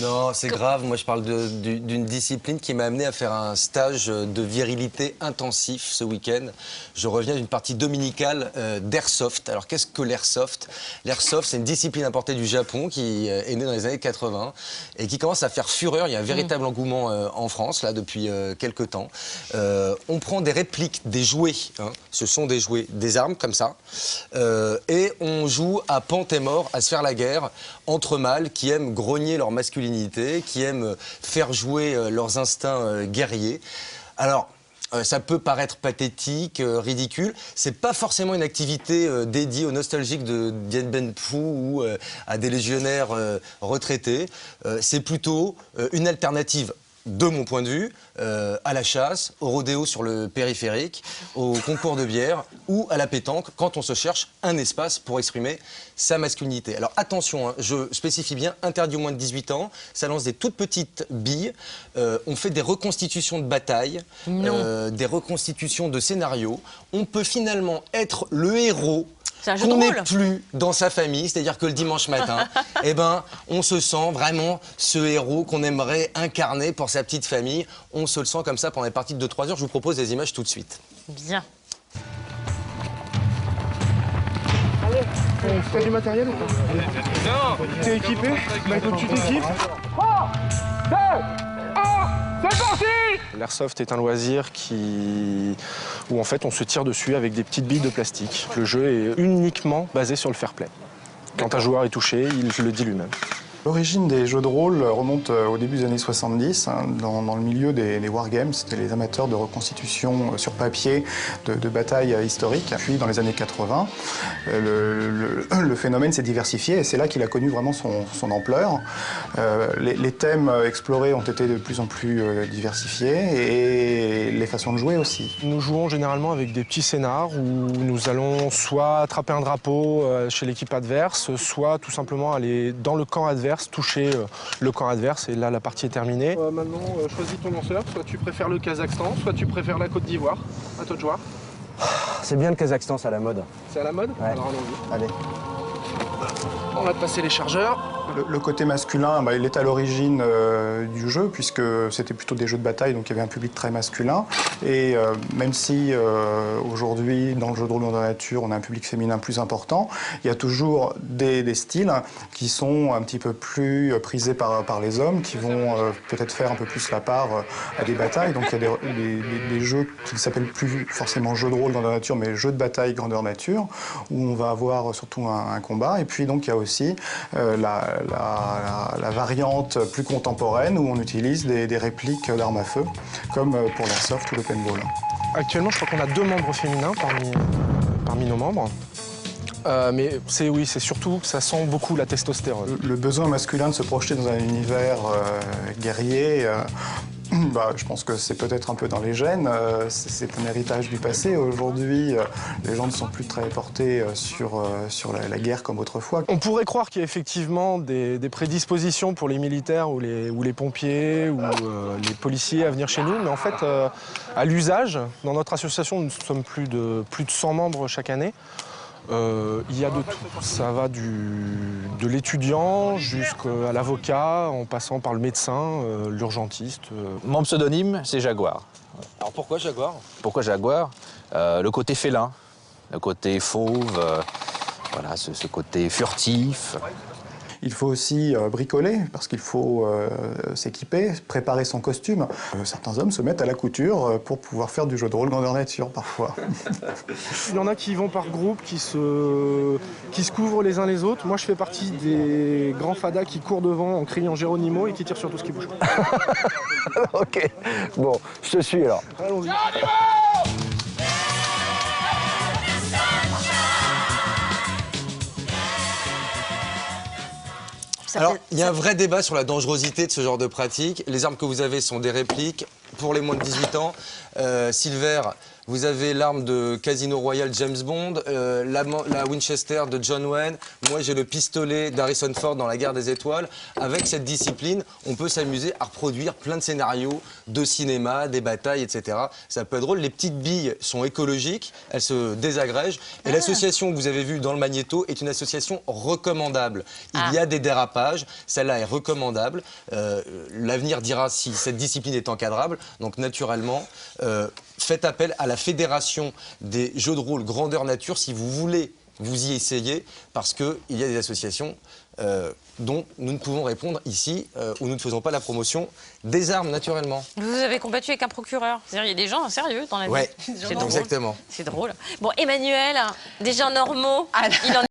Non, c'est grave. Moi, je parle d'une discipline qui m'a amené à faire un stage de virilité intensif ce week-end. Je reviens d'une partie dominicale d'airsoft. Alors, qu'est-ce que l'airsoft? L'airsoft, c'est une discipline importée du Japon qui est née dans les années 80 et qui commence à faire fureur. Il y a un véritable engouement en France, là, depuis quelques temps. On prend des répliques, des jouets. Hein. Ce sont des jouets, des armes comme ça. Et on joue à pente et mort, à se faire la guerre entre mâles qui aiment grogner leur masculinité, qui aiment faire jouer leurs instincts guerriers. Alors, ça peut paraître pathétique, ridicule. C'est pas forcément une activité dédiée aux nostalgiques de Dien Bien Phu ou à des légionnaires retraités. C'est plutôt une alternative, de mon point de vue, à la chasse, au rodéo sur le périphérique, au concours de bière ou à la pétanque, quand on se cherche un espace pour exprimer sa masculinité. Alors attention, hein, je spécifie bien, interdit aux moins de 18 ans, ça lance des toutes petites billes, on fait des reconstitutions de bataille, des reconstitutions de scénarios. On peut finalement être le héros qu'on n'est plus dans sa famille, c'est-à-dire que le dimanche matin, eh ben, on se sent vraiment ce héros qu'on aimerait incarner pour sa petite famille. On se le sent comme ça pendant les parties de 2-3 heures. Je vous propose des images tout de suite. Bien. Allez, t'as du matériel ou pas? Non. T'es équipé? Bah il faut que tu t'équipes. 3, 2, 1, c'est parti! L'airsoft est un loisir où en fait on se tire dessus avec des petites billes de plastique. Le jeu est uniquement basé sur le fair play. Quand un joueur est touché, il le dit lui-même. L'origine des jeux de rôle remonte au début des années 70, hein, dans le milieu des wargames. C'était les amateurs de reconstitution sur papier de batailles historiques. Puis dans les années 80, le phénomène s'est diversifié et c'est là qu'il a connu vraiment son ampleur. Les thèmes explorés ont été de plus en plus diversifiés et les façons de jouer aussi. Nous jouons généralement avec des petits scénars où nous allons soit attraper un drapeau chez l'équipe adverse, soit tout simplement aller dans le camp adverse, toucher le camp adverse et là la partie est terminée. Maintenant, choisis ton lanceur, soit tu préfères le Kazakhstan, soit tu préfères la Côte d'Ivoire. À toi de jouer. C'est bien le Kazakhstan, c'est à la mode. C'est à la mode? Ouais. Alors allons-y. Allez. On va te passer les chargeurs. Le côté masculin, il est à l'origine du jeu, puisque c'était plutôt des jeux de bataille, donc il y avait un public très masculin. Et même si aujourd'hui, dans le jeu de rôle dans la nature, on a un public féminin plus important, il y a toujours des styles qui sont un petit peu plus prisés par les hommes, qui vont peut-être faire un peu plus la part à des batailles. Donc il y a des jeux qui ne s'appellent plus forcément jeux de rôle dans la nature, mais jeux de bataille grandeur nature, où on va avoir surtout un combat. Et puis donc il y a aussi la variante plus contemporaine où on utilise des répliques d'armes à feu, comme pour l'airsoft ou le paintball. Actuellement, je crois qu'on a 2 membres féminins parmi nos membres. Mais c'est surtout que ça sent beaucoup la testostérone. Le besoin masculin de se projeter dans un univers guerrier, je pense que c'est peut-être un peu dans les gènes, c'est un héritage du passé. Aujourd'hui, les gens ne sont plus très portés sur la guerre comme autrefois. On pourrait croire qu'il y a effectivement des prédispositions pour les militaires ou les pompiers ou les policiers à venir chez nous, mais en fait, à l'usage, dans notre association, nous sommes plus de 100 membres chaque année. Il y a de tout. Ça va de l'étudiant jusqu'à l'avocat, en passant par le médecin, l'urgentiste. Mon pseudonyme, c'est Jaguar. Alors pourquoi Jaguar? Pourquoi Jaguar? Le côté félin, le côté fauve, voilà, ce côté furtif. Il faut aussi bricoler, parce qu'il faut s'équiper, préparer son costume. Certains hommes se mettent à la couture pour pouvoir faire du jeu de rôle grandeur nature, parfois. Il y en a qui vont par groupe, qui se couvrent les uns les autres. Moi, je fais partie des grands fadas qui courent devant en criant Géronimo et qui tirent sur tout ce qui bouge. Ok, bon, je te suis alors. Allons-y. Alors, il y a un vrai débat sur la dangerosité de ce genre de pratique. Les armes que vous avez sont des répliques. Pour les moins de 18 ans, Silver, vous avez l'arme de Casino Royale James Bond, la Winchester de John Wayne, moi j'ai le pistolet d'Harrison Ford dans La Guerre des Étoiles. Avec cette discipline, on peut s'amuser à reproduire plein de scénarios de cinéma, des batailles, etc. Ça peut être drôle. Les petites billes sont écologiques, elles se désagrègent. Et l'association que vous avez vue dans le magnéto est une association recommandable. Il y a des dérapages, celle-là est recommandable. L'avenir dira si cette discipline est encadrable. Donc naturellement, faites appel à la Fédération des jeux de rôle grandeur nature si vous voulez vous y essayer, parce qu'il y a des associations dont nous ne pouvons répondre ici, où nous ne faisons pas la promotion des armes, naturellement. Vous avez combattu avec un procureur. C'est-à-dire, il y a des gens sérieux dans la vie. Ouais, C'est drôle. exactement. C'est drôle. Bon, Emmanuel, des gens normaux, il en